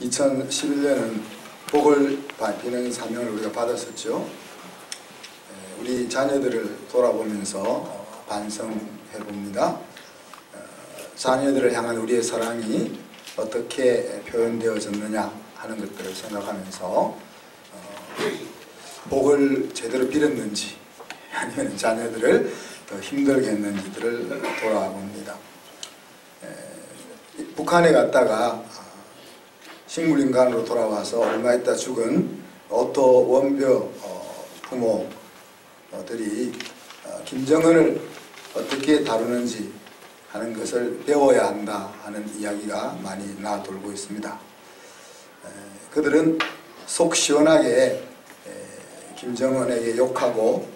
2011년은 복을 비는 사명을 우리가 받았었죠. 우리 자녀들을 돌아보면서 반성해 봅니다. 자녀들을 향한 우리의 사랑이 어떻게 표현되어졌느냐 하는 것들을 생각하면서 복을 제대로 빌었는지 아니면 자녀들을 더 힘들게 했는지들을 돌아봅니다. 북한에 갔다가 식물인간으로 돌아와서 얼마 있다 죽은 오토 원벼 부모들이 김정은을 어떻게 다루는지 하는 것을 배워야 한다 하는 이야기가 많이 나돌고 있습니다. 그들은 속 시원하게 김정은에게 욕하고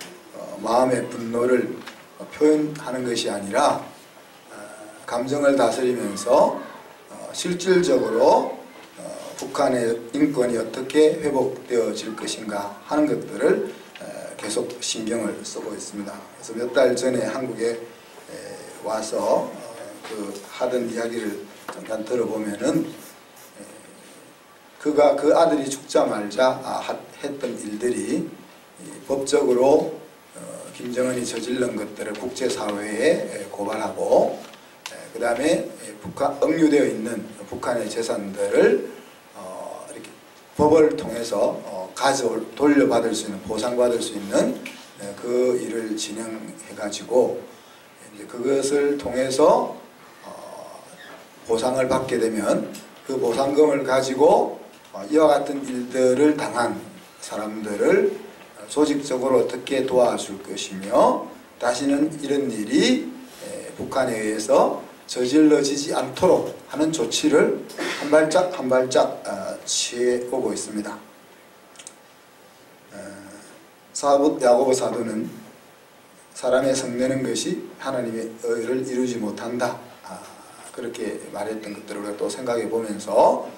마음의 분노를 표현하는 것이 아니라 감정을 다스리면서 실질적으로 북한의 인권이 어떻게 회복되어질 것인가 하는 것들을 계속 신경을 쓰고 있습니다. 그래서 몇 달 전에 한국에 와서 하던 이야기를 잠깐 들어보면은 그가 그 아들이 죽자마자 했던 일들이 법적으로 김정은이 저질른 것들을 국제사회에 고발하고 그 다음에 억류되어 있는 북한의 재산들을 이렇게 법을 통해서 돌려받을 수 있는, 보상받을 수 있는 그 일을 진행해가지고 그것을 통해서 보상을 받게 되면 그 보상금을 가지고 이와 같은 일들을 당한 사람들을 조직적으로 어떻게 도와줄 것이며 다시는 이런 일이 북한에 의해서 저질러지지 않도록 하는 조치를 한 발짝 한 발짝 취해오고 있습니다. 야고보 사도는 사람의 성내는 것이 하나님의 의를 이루지 못한다 그렇게 말했던 것들을 우리가 또 생각해 보면서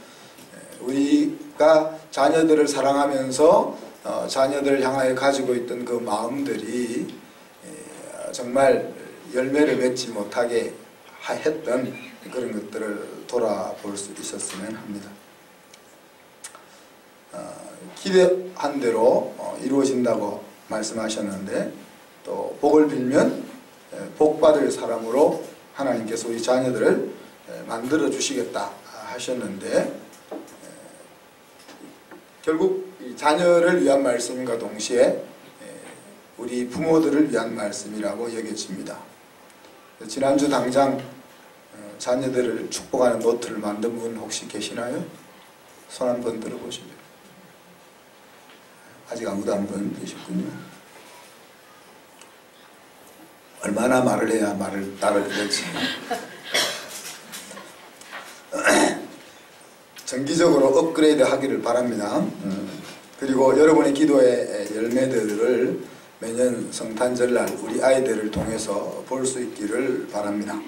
우리가 자녀들을 사랑하면서 자녀들을 향하여 가지고 있던 그 마음들이 정말 열매를 맺지 못하게 했던 그런 것들을 돌아볼 수 있었으면 합니다. 기대한 대로 이루어진다고 말씀하셨는데 또 복을 빌면 복받을 사람으로 하나님께서 우리 자녀들을 만들어 주시겠다 하셨는데 결국 자녀를 위한 말씀과 동시에 우리 부모들을 위한 말씀이라고 여겨집니다. 지난주 당장 자녀들을 축복하는 노트를 만든 분 혹시 계시나요? 손 한번 들어보시죠. 아직 아무도 안 계셨군요. 얼마나 말을 해야 말을 따를 될지. 정기적으로 업그레이드 하기를 바랍니다. 그리고 여러분의 기도의 열매들을 매년 성탄절날 우리 아이들을 통해서 볼 수 있기를 바랍니다.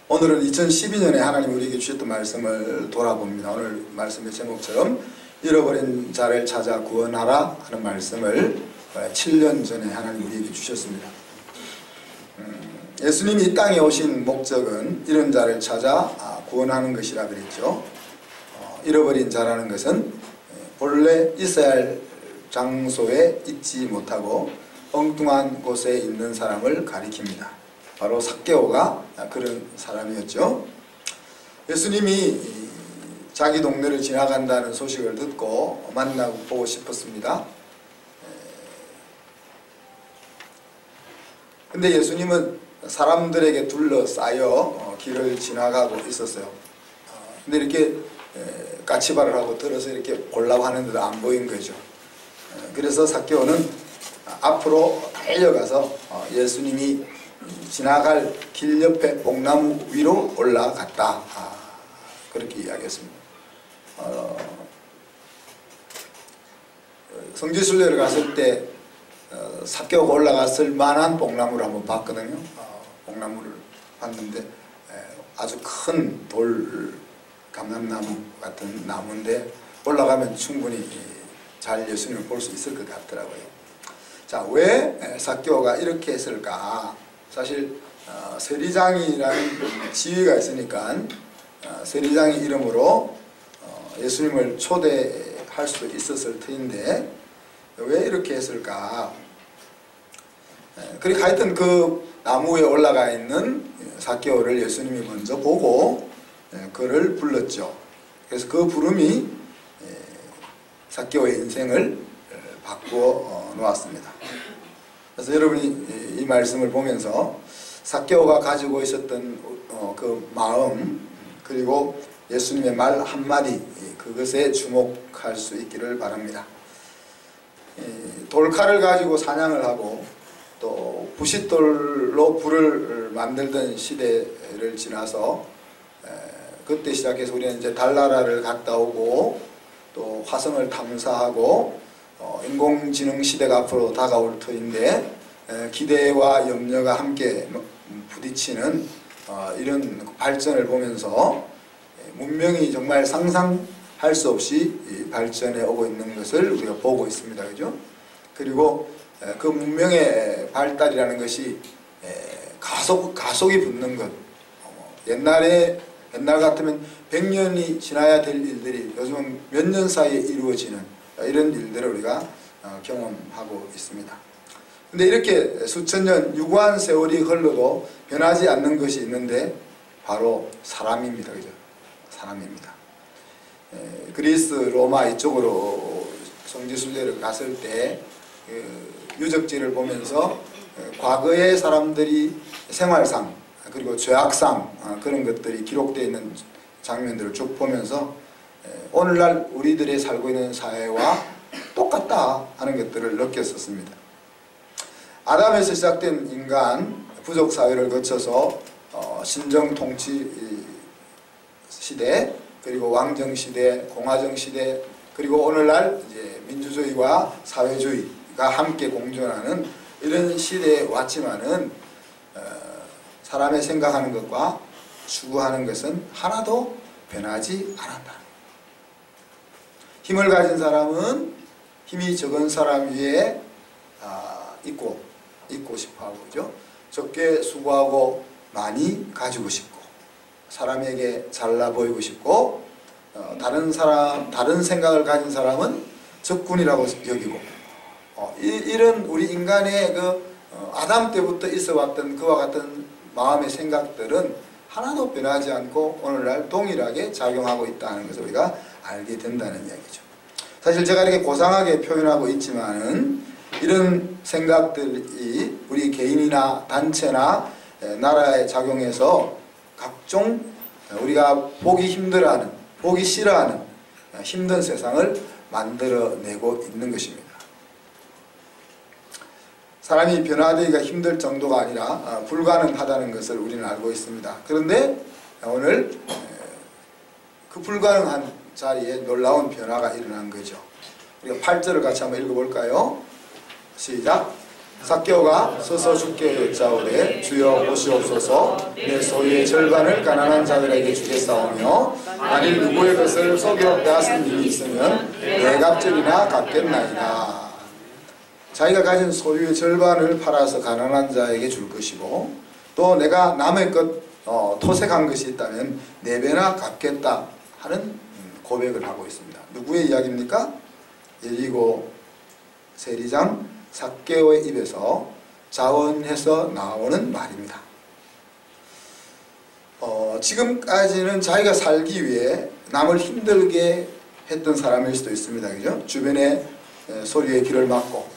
오늘은 2012년에 하나님 우리에게 주셨던 말씀을 돌아봅니다. 오늘 말씀의 제목처럼 잃어버린 자를 찾아 구원하라 하는 말씀을 7년 전에 하나님 우리에게 주셨습니다. 예수님이 이 땅에 오신 목적은 이런 자를 찾아 구원하는 것이라 그랬죠. 잃어버린 자라는 것은 본래 있어야 할 장소에 있지 못하고 엉뚱한 곳에 있는 사람을 가리킵니다. 바로 삭개오가 그런 사람이었죠. 예수님이 자기 동네를 지나간다는 소식을 듣고 만나고 보고 싶었습니다. 근데 예수님은 사람들에게 둘러싸여 길을 지나가고 있었어요. 근데 이렇게 까치발을 하고 들어서 이렇게 보려고 하는데도 안 보인 거죠. 그래서 삭개오는 앞으로 달려가서 예수님이 지나갈 길 옆에 뽕나무 위로 올라갔다. 그렇게 이야기했습니다. 성지순례를 갔을 때 삭개오가 올라갔을 만한 뽕나무를 한번 봤거든요. 뽕나무를 봤는데 아주 큰 돌 감람나무 같은 나무인데 올라가면 충분히 잘 예수님을 볼 수 있을 것 같더라고요. 자, 왜 삭개오가 이렇게 했을까? 사실 세리장이라는 지위가 있으니까 세리장의 이름으로 예수님을 초대할 수 있었을 터인데 왜 이렇게 했을까? 그러니까 하여튼 그 나무 위에 올라가 있는 삭개오를 예수님이 먼저 보고 그를 불렀죠. 그래서 그 부름이 삭개오의 인생을 바꾸어 놓았습니다. 그래서 여러분이 이 말씀을 보면서 삭개오가 가지고 있었던 그 마음, 그리고 예수님의 말 한마디, 그것에 주목할 수 있기를 바랍니다. 돌칼을 가지고 사냥을 하고 또 부싯돌로 불을 만들던 시대를 지나서 그때 시작해서 우리는 이제 달나라를 갔다 오고 또 화성을 탐사하고 인공지능 시대가 앞으로 다가올 터인데 기대와 염려가 함께 부딪히는 이런 발전을 보면서 문명이 정말 상상할 수 없이 발전해 오고 있는 것을 우리가 보고 있습니다. 그죠? 그리고 그 문명의 발달이라는 것이 가속이 붙는 것. 옛날 같으면 100년이 지나야 될 일들이 요즘은 몇 년 사이에 이루어지는 이런 일들을 우리가 경험하고 있습니다. 근데 이렇게 수천 년 유구한 세월이 흘러도 변하지 않는 것이 있는데 바로 사람입니다. 그죠? 사람입니다. 그리스, 로마 이쪽으로 성지순례를 갔을 때 유적지를 보면서 과거의 사람들이 생활상 그리고 죄악상 그런 것들이 기록되어 있는 장면들을 쭉 보면서 오늘날 우리들이 살고 있는 사회와 똑같다 하는 것들을 느꼈었습니다. 아담에서 시작된 인간 부족 사회를 거쳐서 신정 통치 시대, 그리고 왕정 시대, 공화정 시대, 그리고 오늘날 이제 민주주의와 사회주의가 함께 공존하는 이런 시대에 왔지만은 사람의 생각하는 것과 추구하는 것은 하나도 변하지 않았다. 힘을 가진 사람은 힘이 적은 사람 위에 있고 싶어하고, 그죠? 적게 수고하고 많이 가지고 싶고, 사람에게 잘나 보이고 싶고, 다른 생각을 가진 사람은 적군이라고 여기고, 이런 우리 인간의 아담 때부터 있어 왔던 그와 같은 마음의 생각들은 하나도 변하지 않고 오늘날 동일하게 작용하고 있다는 것을 우리가 알게 된다는 이야기죠. 사실 제가 이렇게 고상하게 표현하고 있지만은 이런 생각들이 우리 개인이나 단체나 나라에 작용해서 각종 우리가 보기 힘들어하는, 보기 싫어하는 힘든 세상을 만들어내고 있는 것입니다. 사람이 변화되기가 힘들 정도가 아니라 불가능하다는 것을 우리는 알고 있습니다. 그런데 오늘 그 불가능한 자리에 놀라운 변화가 일어난 거죠. 우리가 8절을 같이 한번 읽어볼까요? 시작! 삭개오가 서서 주께 여짜오되 주여 보시옵소서, 내 소유의 절반을 가난한 자들에게 주겠사오며 만일 누구의 것을 속여 빼앗은 일이 있으면 내 갑절이나 갚겠나이다. 자기가 가진 소유의 절반을 팔아서 가난한 자에게 줄 것이고, 또 내가 남의 것 토색한 것이 있다면 4배나 갚겠다 하는 고백을 하고 있습니다. 누구의 이야기입니까? 여리고 세리장 삭개오의 입에서 자원해서 나오는 말입니다. 지금까지는 자기가 살기 위해 남을 힘들게 했던 사람일 수도 있습니다. 그죠? 주변의 소리에 귀를 막고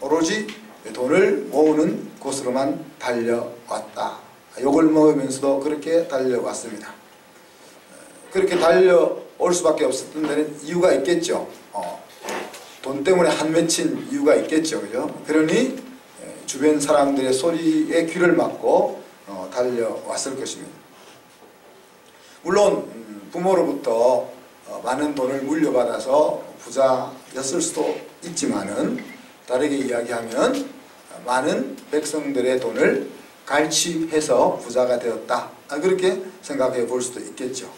오로지 돈을 모으는 곳으로만 달려왔다. 욕을 먹으면서도 그렇게 달려왔습니다. 그렇게 달려올 수밖에 없었던 데는 이유가 있겠죠. 돈 때문에 한 맺힌 이유가 있겠죠. 그죠? 그러니 주변 사람들의 소리에 귀를 막고 달려왔을 것입니다. 물론 부모로부터 많은 돈을 물려받아서 부자였을 수도 있지만은, 다르게 이야기하면 많은 백성들의 돈을 갈취해서 부자가 되었다, 그렇게 생각해 볼 수도 있겠죠.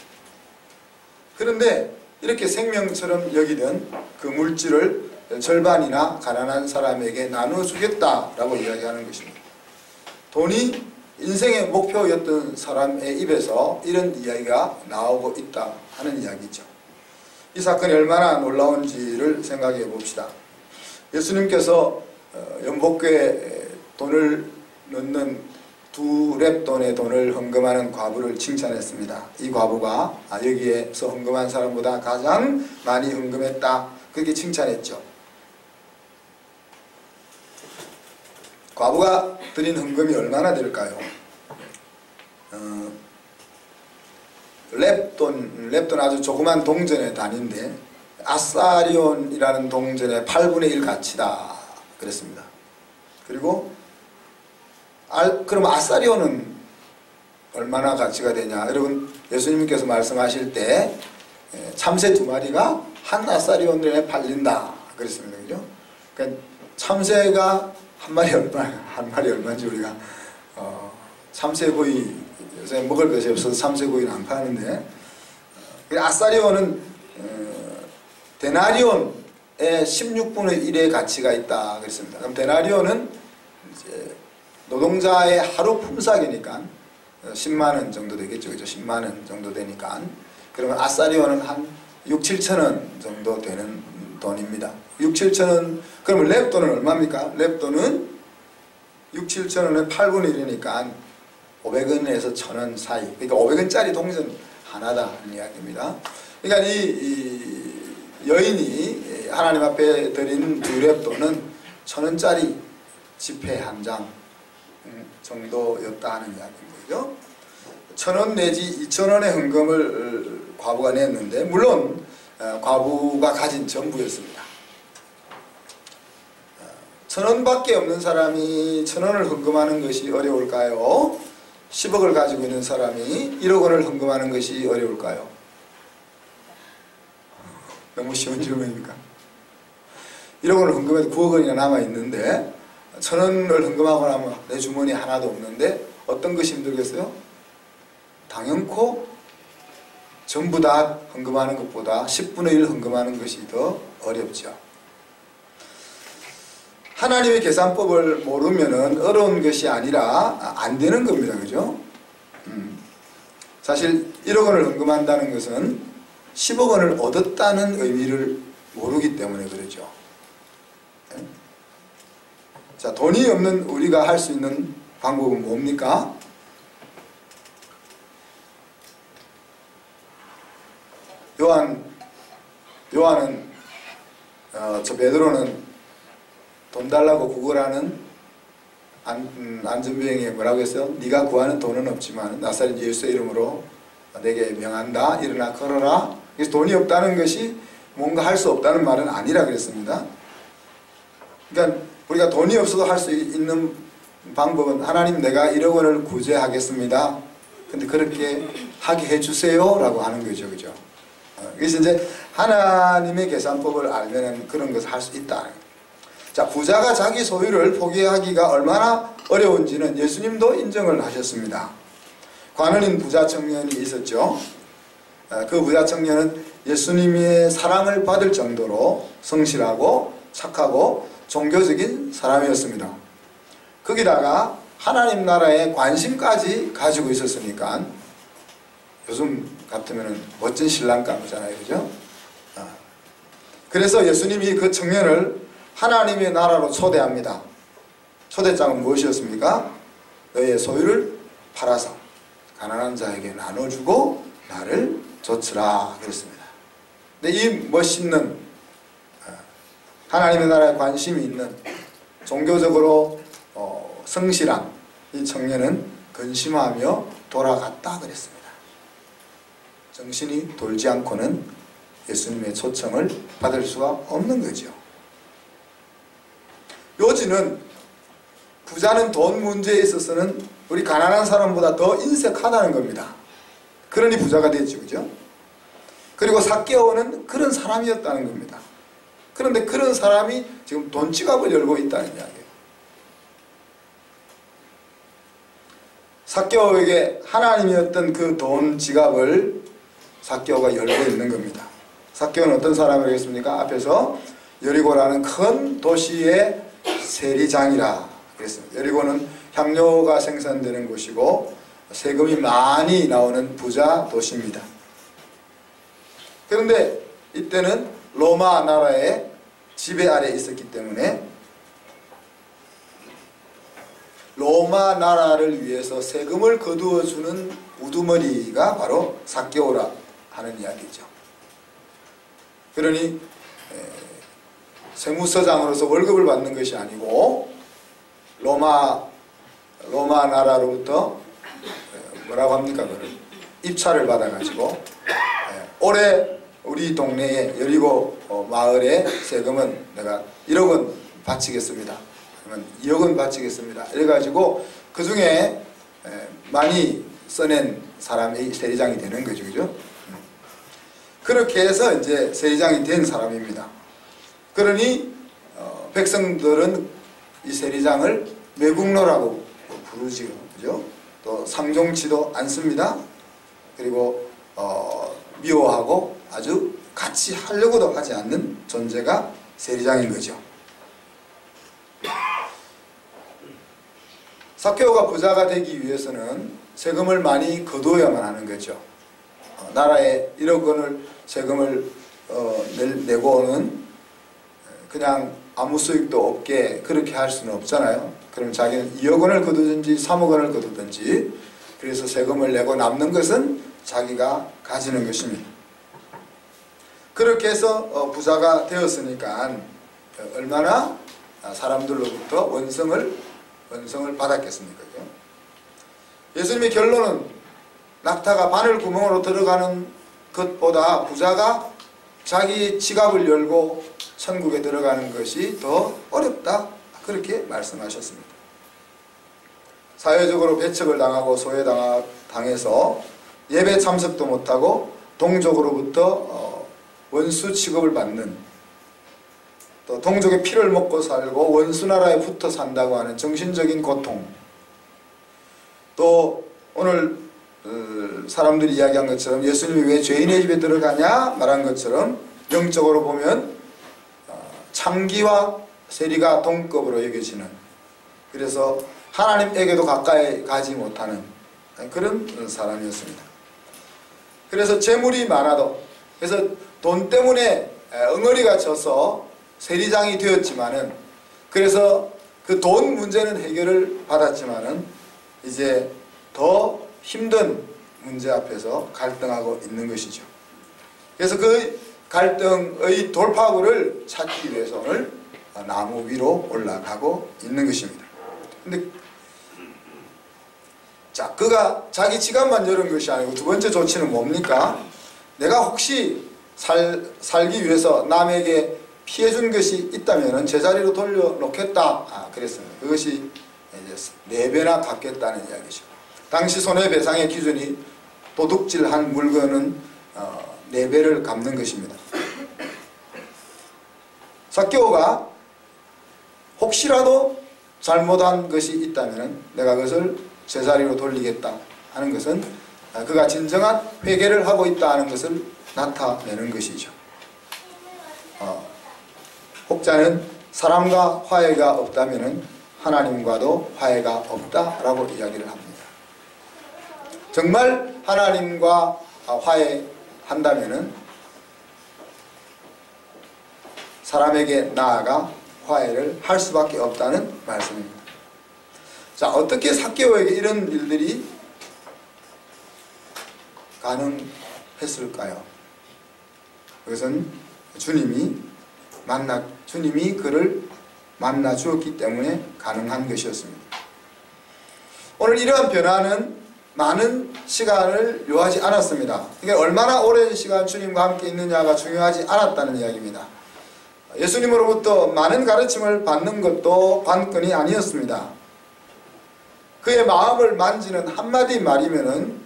그런데 이렇게 생명처럼 여기던 그 물질을 절반이나 가난한 사람에게 나눠주겠다라고 이야기하는 것입니다. 돈이 인생의 목표였던 사람의 입에서 이런 이야기가 나오고 있다 하는 이야기죠. 이 사건이 얼마나 놀라운지를 생각해 봅시다. 예수님께서 연복궤에 돈을 넣는 2렙돈의 돈을 헌금하는 과부를 칭찬했습니다. 이 과부가 여기에서 헌금한 사람보다 가장 많이 헌금했다, 그렇게 칭찬했죠. 과부가 드린 헌금이 얼마나 될까요? 렙돈 아주 조그만 동전의 단위인데 아사리온이라는 동전의 8분의 1 가치다 그랬습니다. 그리고 그럼 아사리온은 얼마나 가치가 되냐? 여러분, 예수님께서 말씀하실 때 참새 2마리가 한 아사리온에 팔린다 그랬습니다. 그죠? 그러니까 참새가 한 마리 얼마인지 우리가 참새구이, 요새 먹을 것이 없어서 참새구이는 안 파는데, 아사리온은 데나리온의 16분의 1의 가치가 있다 그랬습니다. 그럼 데나리온은 이제 노동자의 하루 품삯이니까 10만원 정도 되겠죠. 그죠? 10만원 정도 되니까. 그러면 아사리온은 한 6, 7천원 정도 되는 돈입니다. 6, 7천원, 그러면 렙돈은 얼마입니까? 렙돈은 6, 7천원의 8분의 1이니까 500원에서 1000원 사이. 그러니까 500원짜리 동전 하나다 하는 이야기입니다. 그러니까 이 여인이 하나님 앞에 드린 2렙돈은 1000원짜리 지폐 한 장 정도였다 하는 이야기인 거죠. 1000원 내지 2000원의 헌금을 과부가 냈는데, 물론 과부가 가진 전부였습니다. 1000원밖에 없는 사람이 1000원을 헌금하는 것이 어려울까요? 10억을 가지고 있는 사람이 1억 원을 헌금하는 것이 어려울까요? 너무 쉬운 질문입니까? 1억 원을 헌금해도 9억 원이나 남아있는데 1000원을 헌금하고 나면 내 주머니에 하나도 없는데 어떤 것이 힘들겠어요? 당연코 전부 다 헌금하는 것보다 10분의 1 헌금하는 것이 더 어렵죠. 하나님의 계산법을 모르면은 어려운 것이 아니라 안 되는 겁니다. 그죠? 사실 1억 원을 헌금한다는 것은 10억 원을 얻었다는 의미를 모르기 때문에 그러죠. 자, 돈이 없는 우리가 할 수 있는 방법은 뭡니까? 베드로는 돈 달라고 구걸하는 안전병에게 뭐라고 했어요? 네가 구하는 돈은 없지만 나사렛 예수의 이름으로 내게 명한다. 일어나 걸어라. 그래서 돈이 없다는 것이 뭔가 할 수 없다는 말은 아니라 그랬습니다. 그러니까 우리가 돈이 없어도 할 수 있는 방법은 하나님 내가 1억 원을 구제하겠습니다. 근데 그렇게 하게 해주세요 라고 하는 거죠. 그죠? 그래서 이제 하나님의 계산법을 알면 그런 것을 할 수 있다. 자, 부자가 자기 소유를 포기하기가 얼마나 어려운지는 예수님도 인정을 하셨습니다. 관원인 부자 청년이 있었죠. 그 부자 청년은 예수님의 사랑을 받을 정도로 성실하고 착하고 종교적인 사람이었습니다. 거기다가 하나님 나라에 관심까지 가지고 있었으니까 요즘 같으면 멋진 신랑감이잖아요. 그죠? 그래서 예수님이 그 청년을 하나님의 나라로 초대합니다. 초대장은 무엇이었습니까? 너의 소유를 팔아서 가난한 자에게 나눠주고 나를 좇으라 그랬습니다. 근데 이 멋있는 하나님의 나라에 관심이 있는 종교적으로 성실한 이 청년은 근심하며 돌아갔다 그랬습니다. 정신이 돌지 않고는 예수님의 초청을 받을 수가 없는 거죠. 요지는 부자는 돈 문제에 있어서는 우리 가난한 사람보다 더 인색하다는 겁니다. 그러니 부자가 됐죠. 그죠? 그리고 삭개오는 그런 사람이었다는 겁니다. 그런데 그런 사람이 지금 돈 지갑을 열고 있다는 이야기예요. 삭개오에게 하나님이었던 그 돈 지갑을 삭개오가 열고 있는 겁니다. 삭개오는 어떤 사람이겠습니까? 앞에서 여리고라는 큰 도시의 세리장이라 그랬습니다. 여리고는 향료가 생산되는 곳이고 세금이 많이 나오는 부자 도시입니다. 그런데 이때는 로마 나라의 지배 아래에 있었기 때문에 로마 나라를 위해서 세금을 거두어주는 우두머리가 바로 삭개오라 하는 이야기죠. 그러니 세무서장으로서 월급을 받는 것이 아니고 로마 나라로부터 뭐라고 합니까? 그걸 입찰을 받아가지고 올해 우리 동네에 여리고 마을의 세금은 내가 1억 원 바치겠습니다. 그러면 2억 원 바치겠습니다. 이래가지고 그 중에 많이 써낸 사람이 세리장이 되는 거죠, 그죠? 그렇게 해서 이제 세리장이 된 사람입니다. 그러니 백성들은 이 세리장을 매국노라고 부르지요, 그죠? 또 상종치도 않습니다. 그리고 미워하고 아주 같이 하려고도 하지 않는 존재가 세리장인 거죠. 삭개오가 부자가 되기 위해서는 세금을 많이 거두어야만 하는 거죠. 나라에 1억 원을 세금을 내고는 그냥 아무 수익도 없게 그렇게 할 수는 없잖아요. 그럼 자기는 2억 원을 거두든지 3억 원을 거두든지 그래서 세금을 내고 남는 것은 자기가 가지는 것입니다. 그렇게 해서 부자가 되었으니까 얼마나 사람들로부터 원성을 받았겠습니까? 예수님의 결론은 낙타가 바늘 구멍으로 들어가는 것보다 부자가 자기 지갑을 열고 천국에 들어가는 것이 더 어렵다, 그렇게 말씀하셨습니다. 사회적으로 배척을 당하고 소외당해서 예배 참석도 못하고 동족으로부터 원수 취급을 받는, 또 동족의 피를 먹고 살고 원수 나라에 붙어 산다고 하는 정신적인 고통, 또 오늘 사람들이 이야기한 것처럼 예수님이 왜 죄인의 집에 들어가냐 말한 것처럼 영적으로 보면 창기와 세리가 동급으로 여겨지는, 그래서 하나님에게도 가까이 가지 못하는 그런 사람이었습니다. 그래서 재물이 많아도, 그래서 돈 때문에 엉어리가 져서 세리장이 되었지만은, 그래서 그 돈 문제는 해결을 받았지만은 이제 더 힘든 문제 앞에서 갈등하고 있는 것이죠. 그래서 그 갈등의 돌파구를 찾기 위해서 오늘 나무 위로 올라가고 있는 것입니다. 근데 자, 그가 자기 지갑만 열은 것이 아니고 두 번째 조치는 뭡니까? 내가 혹시 살기 위해서 남에게 피해준 것이 있다면 제자리로 돌려놓겠다, 그랬습니다. 그것이 이제 4배나 갚겠다는 이야기죠. 당시 손해배상의 기준이 도둑질한 물건은 4배를 갚는 것입니다. 삭개오가 혹시라도 잘못한 것이 있다면 내가 그것을 제자리로 돌리겠다 하는 것은 그가 진정한 회개를 하고 있다 하는 것을 나타내는 것이죠. 혹자는 사람과 화해가 없다면 하나님과도 화해가 없다라고 이야기를 합니다. 정말 하나님과 화해한다면 사람에게 나아가 화해를 할 수밖에 없다는 말씀입니다. 자, 어떻게 삭개오에게 이런 일들이 가능했을까요? 그것은 주님이 그를 만나 주었기 때문에 가능한 것이었습니다. 오늘 이러한 변화는 많은 시간을 요하지 않았습니다. 그러니까 얼마나 오랜 시간 주님과 함께 있느냐가 중요하지 않았다는 이야기입니다. 예수님으로부터 많은 가르침을 받는 것도 관건이 아니었습니다. 그의 마음을 만지는 한마디 말이면은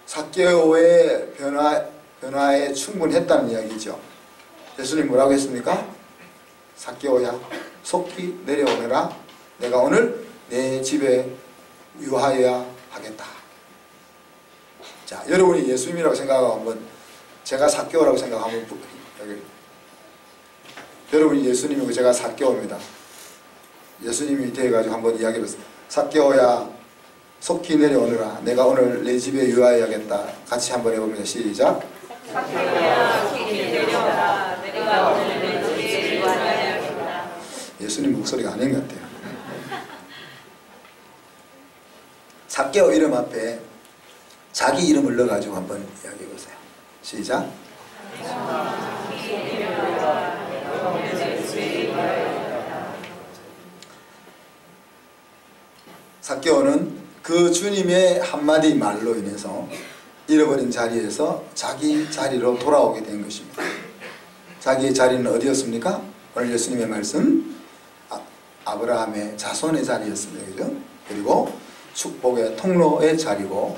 삭개오의 변화에 충분했다는 이야기죠. 예수님 뭐라고 했습니까? 삭개오야, 속히 내려오너라. 내가 오늘 내 집에 유하여야 하겠다. 자, 여러분이 예수님이라고 생각하고 한번, 제가 삭개오라고 생각하면 여기 여러분이 예수님이고 제가 삭개오입니다. 예수님이 되어가지고 한번 이야기를 했어요. 삭개오야, 속히 내려오너라. 내가 오늘 내 집에 유하여야겠다. 같이 한번 해봅니다. 시작. 삭개오야, 속히 내려오라. 삭개오 이름 앞에 자기 이름을 넣어가지고 한번 이야기해 보세요. 시작. 삭개오는 그 주님의 한마디 말로 인해서 잃어버린 자리에서 자기 자리로 돌아오게 된 것입니다. 자기의 자리는 어디였습니까? 오늘 예수님의 말씀 아브라함의 자손의 자리였습니다. 그죠? 그리고 축복의 통로의 자리고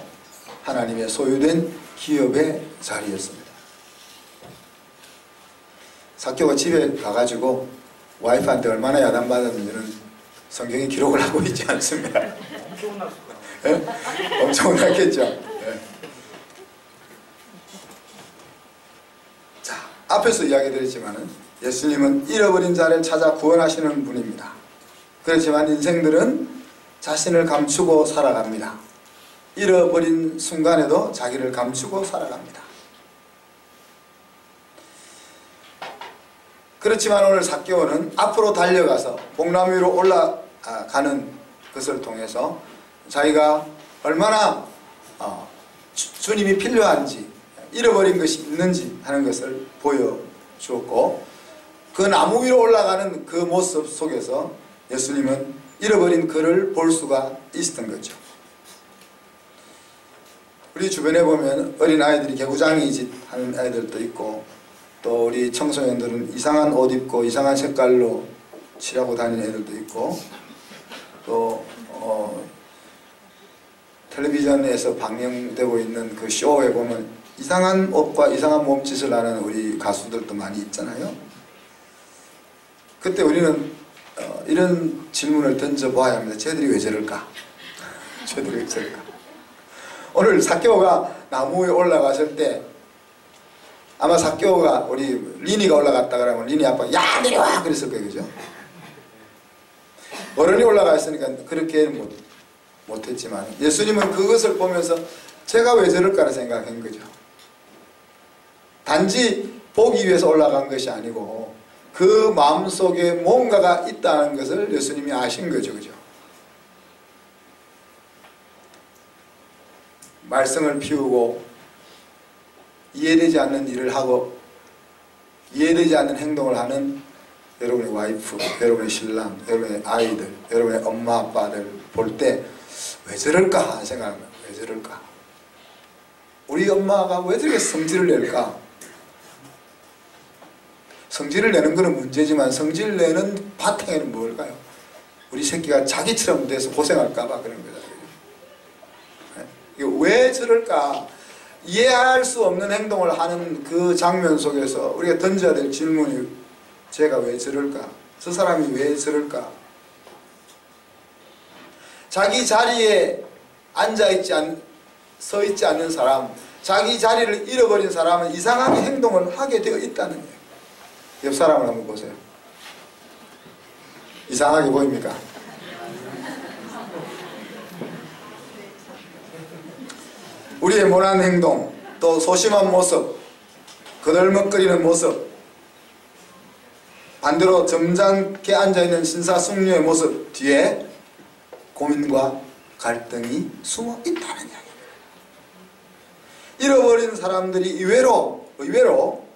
하나님의 소유된 기업의 자리였습니다. 삭개오가 집에 가가지고 와이프한테 얼마나 야단받았는지는 성경이 기록을 하고 있지 않습니다. 엄청 났을 네? 엄청 났겠죠. 네. 자, 앞에서 이야기 드렸지만은 예수님은 잃어버린 자를 찾아 구원하시는 분입니다. 그렇지만 인생들은 자신을 감추고 살아갑니다. 잃어버린 순간에도 자기를 감추고 살아갑니다. 그렇지만 오늘 삭개오는 앞으로 달려가서 복람 위로 올라가는 것을 통해서 자기가 얼마나 주님이 필요한지 잃어버린 것이 있는지 하는 것을 보여주었고 그 나무 위로 올라가는 그 모습 속에서 예수님은 잃어버린 그를 볼 수가 있었던 거죠. 우리 주변에 보면 어린아이들이 개구장이 하는 아이들도 있고 또 우리 청소년들은 이상한 옷 입고 이상한 색깔로 칠하고 다니는 애들도 있고 또 텔레비전에서 방영되고 있는 그 쇼에 보면 이상한 옷과 이상한 몸짓을 하는 우리 가수들도 많이 있잖아요. 그때 우리는 이런 질문을 던져봐야 합니다. 쟤들이 왜 저럴까? 쟤들이 왜 저럴까? 오늘 삭개오가 나무 위에 올라갔을 때 아마 삭개오가 우리 리니가 올라갔다 그러면 리니 아빠가 야 내려와 그랬을 거예요. 그죠? 어른이 올라가 있으니까 그렇게 못했지만 예수님은 그것을 보면서 제가 왜 저럴까를 생각한 거죠. 단지 보기 위해서 올라간 것이 아니고 그 마음속에 뭔가가 있다는 것을 예수님이 아신 거죠. 그죠? 말썽을 피우고 이해되지 않는 일을 하고 이해되지 않는 행동을 하는 여러분의 와이프, 여러분의 신랑, 여러분의 아이들, 여러분의 엄마 아빠들 볼 때 왜 저럴까 생각합니다. 왜 저럴까? 우리 엄마가 왜 저렇게 성질을 낼까? 성질을 내는 것은 문제지만 성질 내는 바탕에는 뭘까요? 우리 새끼가 자기처럼 돼서 고생할까봐 그런 거잖아요. 왜 저럴까? 이해할 수 없는 행동을 하는 그 장면 속에서 우리가 던져야 될 질문이 제가 왜 저럴까? 저 사람이 왜 저럴까? 자기 자리에 서 있지 않는 사람, 자기 자리를 잃어버린 사람은 이상하게 행동을 하게 되어 있다는 거예요. 옆 사람을 한번 보세요. 이상하게 보입니까? 우리의 모난 행동, 또 소심한 모습, 거들먹거리는 모습, 반대로 점잖게 앉아있는 신사숙녀의 모습 뒤에 고민과 갈등이 숨어 있다는 이야기입니다. 잃어버린 사람들이 의외로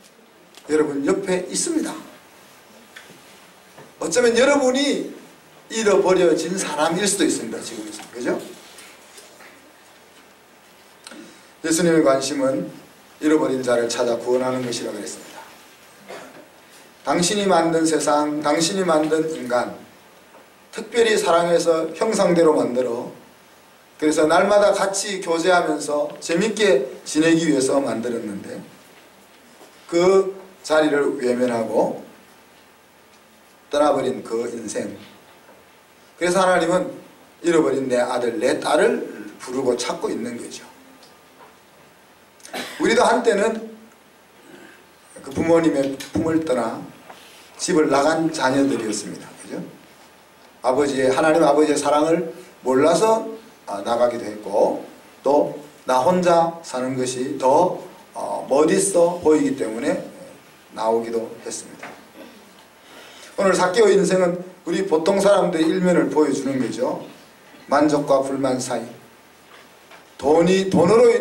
여러분 옆에 있습니다. 어쩌면 여러분이 잃어버려진 사람일 수도 있습니다. 지금에서. 그죠? 예수님의 관심은 잃어버린 자를 찾아 구원하는 것이라고 그랬습니다. 당신이 만든 세상, 당신이 만든 인간, 특별히 사랑해서 형상대로 만들어 그래서 날마다 같이 교제하면서 재밌게 지내기 위해서 만들었는데 그 자리를 외면하고 떠나버린 그 인생. 그래서 하나님은 잃어버린 내 아들, 내 딸을 부르고 찾고 있는 거죠. 우리도 한때는 그 부모님의 품을 떠나 집을 나간 자녀들이었습니다. 그죠? 하나님 아버지의 사랑을 몰라서 나가기도 했고, 또 나 혼자 사는 것이 더 멋있어 보이기 때문에 나오기도 했습니다. 오늘 삭개오 인생은 우리 보통 사람들의 일면을 보여주는 거죠. 만족과 불만 사이,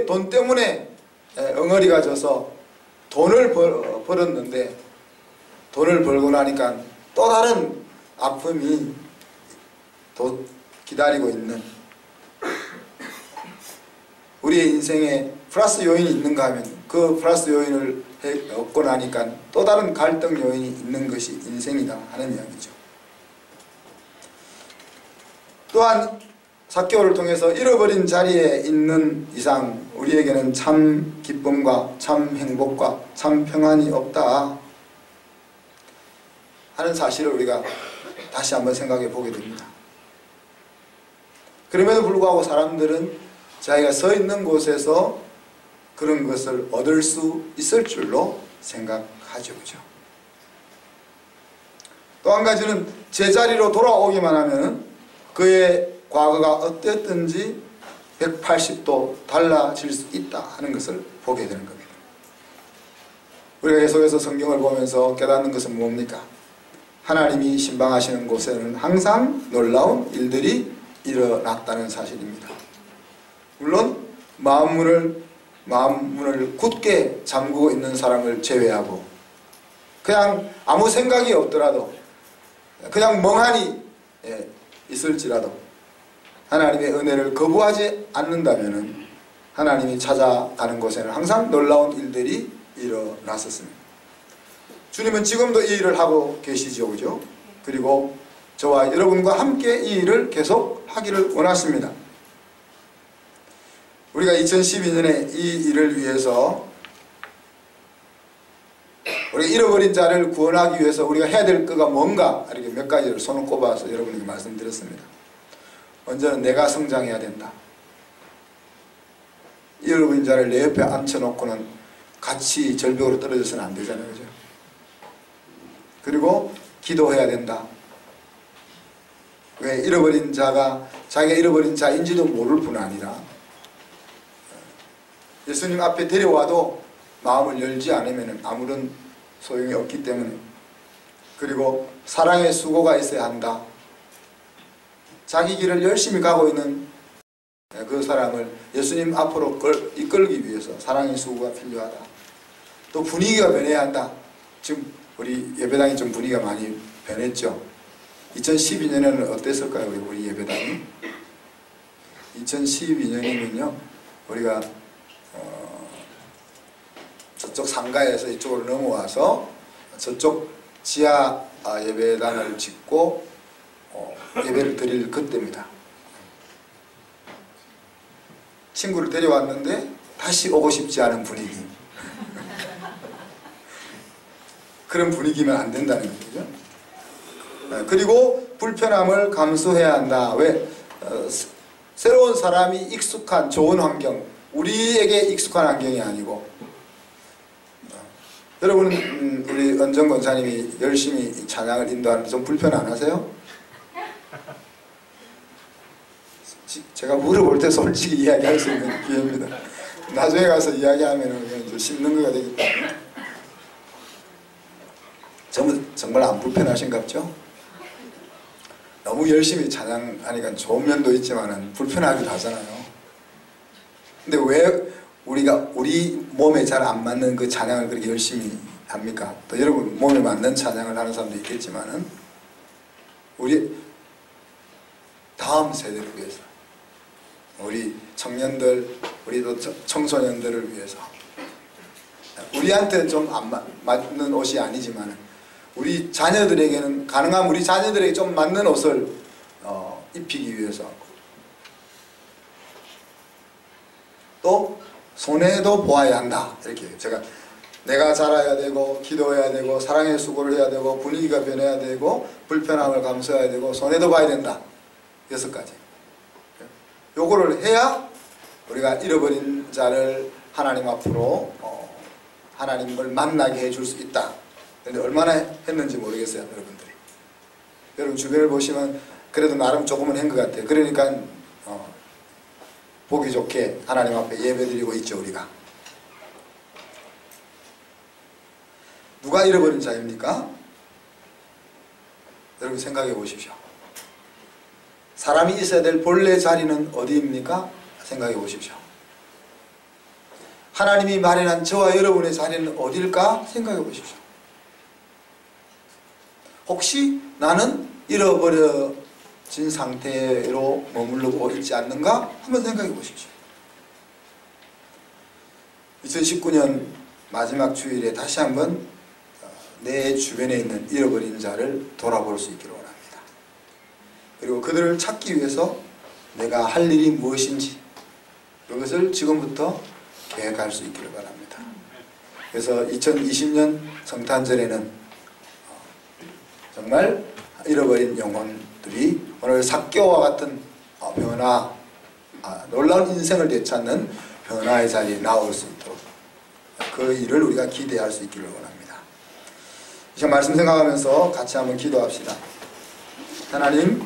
돈 때문에 엉어리가 져서 돈을 벌었는데 돈을 벌고 나니까 또 다른 아픔이 기다리고 있는, 우리의 인생에 플러스 요인이 있는가 하면 그 플러스 요인을 얻고 나니까 또 다른 갈등 요인이 있는 것이 인생이다 하는 이야기죠. 또한 사개오를 통해서 잃어버린 자리에 있는 이상 우리에게는 참 기쁨과 참 행복과 참 평안이 없다 하는 사실을 우리가 다시 한번 생각해 보게 됩니다. 그럼에도 불구하고 사람들은 자기가 서 있는 곳에서 그런 것을 얻을 수 있을 줄로 생각하죠. 그죠? 또 한 가지는 제자리로 돌아오기만 하면 그의 과거가 어땠든지 180도 달라질 수 있다 하는 것을 보게 되는 겁니다. 우리가 계속해서 성경을 보면서 깨닫는 것은 뭡니까? 하나님이 신방하시는 곳에는 항상 놀라운 일들이 일어났다는 사실입니다. 물론 마음문을 굳게 잠그고 있는 사람을 제외하고 그냥 아무 생각이 없더라도 그냥 멍하니 있을지라도 하나님의 은혜를 거부하지 않는다면 하나님이 찾아가는 곳에는 항상 놀라운 일들이 일어났었습니다. 주님은 지금도 이 일을 하고 계시죠. 그죠? 그리고 저와 여러분과 함께 이 일을 계속 하기를 원하십니다. 우리가 2012년에 이 일을 위해서 우리가 잃어버린 자를 구원하기 위해서 우리가 해야 될 거가 뭔가 이렇게 몇 가지를 손을 꼽아서 여러분에게 말씀드렸습니다. 먼저는 내가 성장해야 된다. 잃어버린 자를 내 옆에 앉혀놓고는 같이 절벽으로 떨어져서는 안 되잖아요. 그죠? 그리고 기도해야 된다. 왜? 잃어버린 자가 자기가 잃어버린 자인지도 모를 뿐 아니라 예수님 앞에 데려와도 마음을 열지 않으면 아무런 소용이 없기 때문에, 그리고 사랑의 수고가 있어야 한다. 자기 길을 열심히 가고 있는 그 사람을 예수님 앞으로 이끌기 위해서 사랑의 수고가 필요하다. 또 분위기가 변해야 한다. 지금 우리 예배당이 좀 분위기가 많이 변했죠. 2012년에는 어땠을까요? 우리 예배당이? 2012년이면요 우리가 저쪽 상가에서 이쪽으로 넘어와서 저쪽 지하 예배당을 짓고 예배를 드릴 그때입니다. 친구를 데려왔는데 다시 오고 싶지 않은 분위기. 그런 분위기면 안 된다는 거죠. 그리고 불편함을 감수해야 한다. 왜? 새로운 사람이 익숙한 좋은 환경, 우리에게 익숙한 환경이 아니고, 여러분 우리 은정 권사님이 열심히 찬양을 인도하는데 좀 불편 안 하세요? 제가 물어볼 때 솔직히 이야기할 수 있는 기회입니다. 나중에 가서 이야기하면 좀 씹는 거가 되기 때문에. 정말 안 불편하신갑죠? 너무 열심히 찬양하니까 좋은 면도 있지만 불편하기도 하잖아요. 근데 왜 우리가 우리 몸에 잘 안 맞는 그 찬양을 그렇게 열심히 합니까? 또 여러분 몸에 맞는 찬양을 하는 사람도 있겠지만은 우리 다음 세대를 위해서, 우리 청년들, 우리도 청소년들을 위해서, 우리한테는 좀 안 맞는 옷이 아니지만 우리 자녀들에게는 가능하면 우리 자녀들에게 좀 맞는 옷을 입히기 위해서, 또 손해도 보아야 한다. 이렇게 내가 자라야 되고 기도해야 되고 사랑의 수고를 해야 되고 분위기가 변해야 되고 불편함을 감수해야 되고 손해도 봐야 된다. 6가지. 요거를 해야 우리가 잃어버린 자를 하나님 앞으로 하나님을 만나게 해줄 수 있다. 그런데 얼마나 했는지 모르겠어요. 여러분들이. 여러분 주변을 보시면 그래도 나름 조금은 한 것 같아요. 그러니까 보기 좋게 하나님 앞에 예배드리고 있죠. 우리가. 누가 잃어버린 자입니까? 여러분 생각해 보십시오. 사람이 있어야 될 본래 자리는 어디입니까? 생각해 보십시오. 하나님이 마련한 저와 여러분의 자리는 어딜까 생각해 보십시오. 혹시 나는 잃어버려진 상태로 머무르고 있지 않는가? 한번 생각해 보십시오. 2019년 마지막 주일에 다시 한번 내 주변에 있는 잃어버린 자를 돌아볼 수 있기를 원합니다. 그리고 그들을 찾기 위해서 내가 할 일이 무엇인지 그것을 지금부터 계획할 수 있기를 바랍니다. 그래서 2020년 성탄절에는 정말 잃어버린 영혼들이 오늘 삭개오와 같은 변화, 놀라운 인생을 되찾는 변화의 자리에 나올 수 있도록 그 일을 우리가 기대할 수 있기를 원합니다. 이 말씀 생각하면서 같이 한번 기도합시다. 하나님,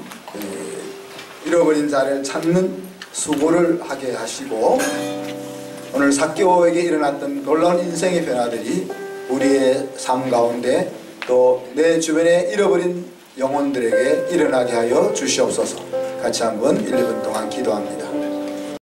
잃어버린 자를 찾는 수고를 하게 하시고 오늘 삭개오에게 일어났던 놀라운 인생의 변화들이 우리의 삶 가운데 또 내 주변에 잃어버린 영혼들에게 일어나게 하여 주시옵소서. 같이 한번 1, 2분 동안 기도합니다.